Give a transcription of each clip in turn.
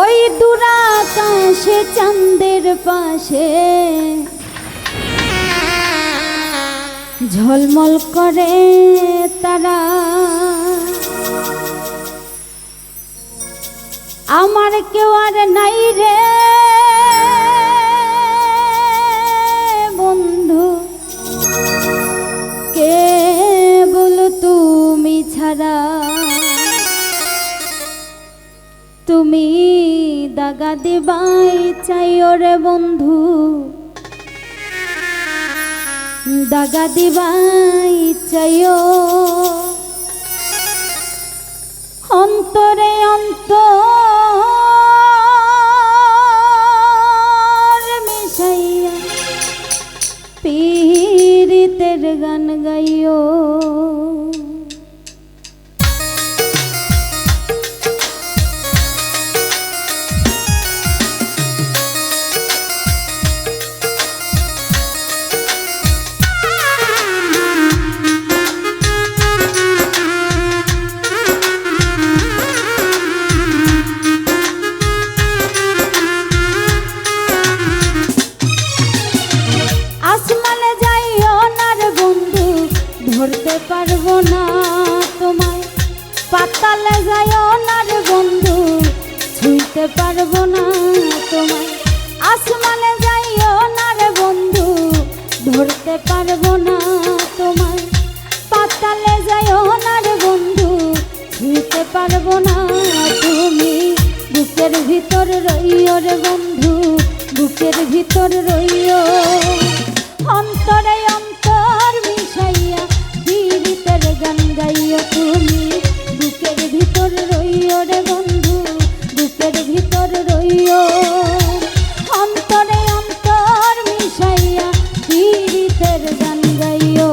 ওই দূরাকাশে চাঁদের পাশে ঝলমল করে তারা, আমার কেউ আর নাই রে বন্ধু, কেবল তুমি ছাড়া। তুমি দাগা দিবাই চাইও রে বন্ধু, দাগা দিবাই চাইও, অন্তরে অন্তর মিশাইয়া পীড়িতের গান গাইও। ধরতে পারবো না তোমায়, পাতালে যাইও না রে বন্ধু, ছুঁইতে পারবো না তোমায়। আসমানে যাইও না রে বন্ধু, ধরতে পারবো না তোমায়, পাতালে যাইও না রে বন্ধু, ছুঁইতে পারবো না। তুমি বুকের ভিতর রইও রে বন্ধু, বুকের ভিতর রইও, অন্তরে অন্তর মিশাইয়া পীড়িতের গান গাইও। তুমি বুকের ভিতর রইও রে বন্ধু, বুকের ভিতর রইও, অন্তরে অন্তর মিশাইয়া পীড়িতের গান গাইও।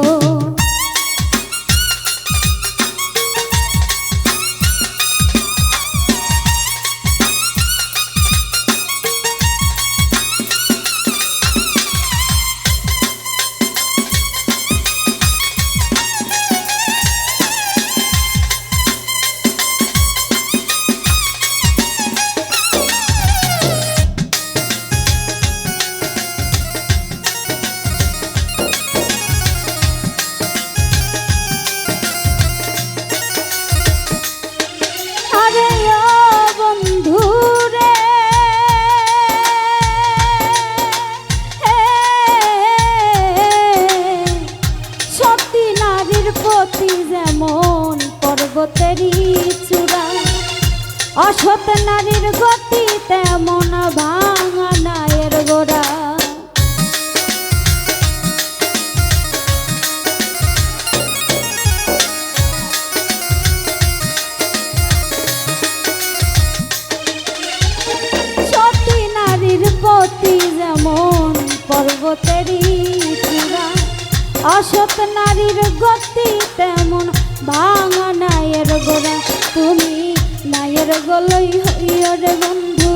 যেমন পর্বতেরই চূড়া, অসৎ নারীর গতি তেমন ভাঙা নায়ের গোড়া। সতী নারীর পতি যেমন পর্বতেরই চূড়া, অসৎ নারীর গতি তেমন ভাঙা নায়ের গোড়া। তুমি নায়ের গলই হইও রে বন্ধু,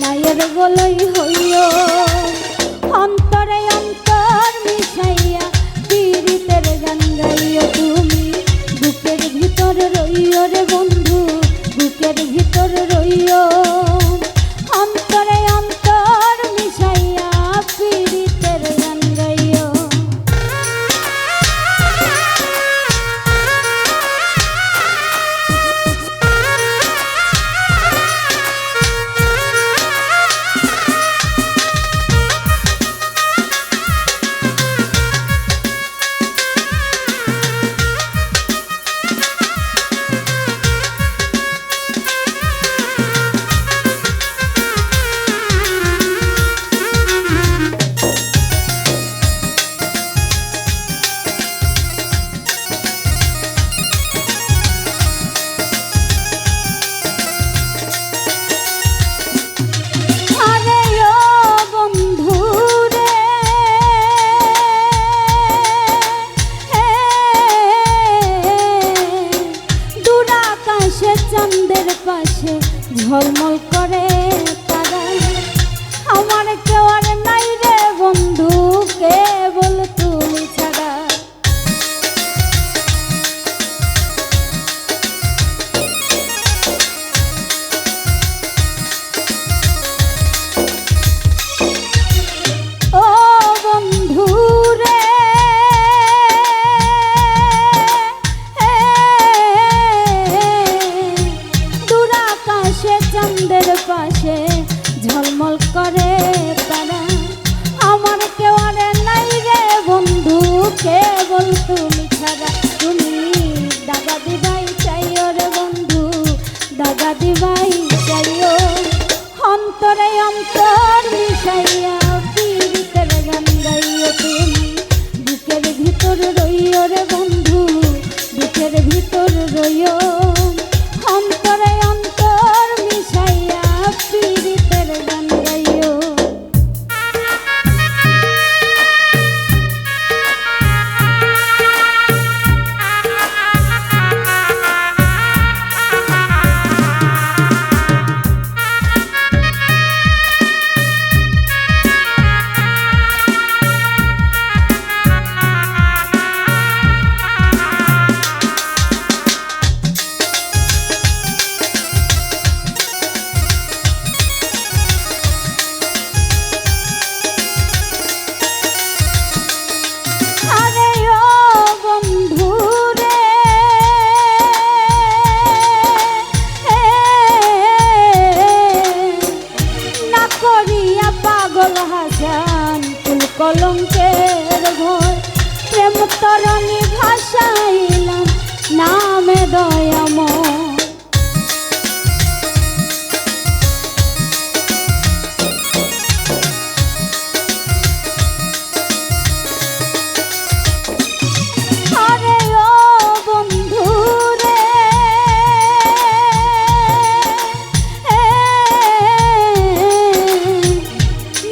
নায়ের গলই হইও, অন্তরে অন্তর মিশাইয়া পীড়িতের গান গাইও। তুমি বুকের ভিতর রইও রে বন্ধু, বুকের ভিতর রইও, অন্তরে অন্তর মিশাইয়া পীড়িতের গান গাইও। চাঁদের পাশে ঝলমল করে তারা, আমার কেউ আর নাই রে বন্ধু, কেবল তুমি ছাড়া। কেবল তুমি ছাড়া। তুমি দাগা দিবাই চাইও রে বন্ধু, দাগা দিবাই চাইও। অন্তরে অন্তর মিশাইয়া পীড়িতের গান গাইও তুমি, বুকের ভিতর রইও রে বন্ধু, বুকের ভিতর রইও। অন্তরে অন্তর মিশাইয়া পীড়িতের গান গাইও। কলঙ্কের ঘর প্রেম তরণী ভাসাইলাম নামে দয়াময়। আরে ও বন্ধু রে,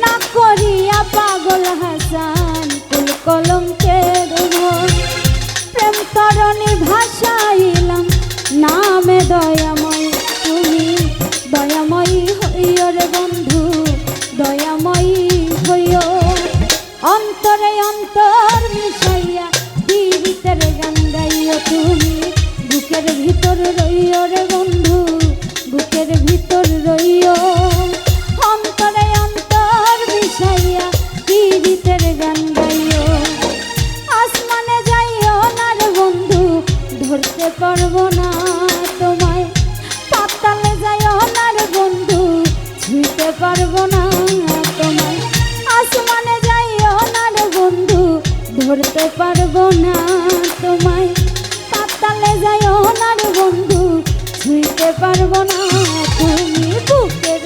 না করিয়া পাগল হাসান কুল কলঙ্কের ঘর প্রেম তরণী ভাসাইলাম নামে দয়াময়। তুমি দয়াময়ী হইও রে বন্ধু, দয়াময়ী হইও। অন্তরে অন্তর মিশাইয়া পীড়িতের গান গাইও তুমি, বুকের ভিতর রইও রে বন্ধু, বুকের ভিতর রইও। অন্তরে অন্তর মিশাইয়া পীড়িতের গান গাইও। আসমানে যাইও না রে বন্ধু, ধরতে পারবো না তোমায়। পাতালে যাইও না রে বন্ধু, ছুঁইতে পারবো না তোমায়। আসমানে যাইও না রে বন্ধু, ধরতে পারবো না তোমায়। পাতালে যাইও না রে বন্ধু, ছুঁইতে পারবো না। তুমি বুকের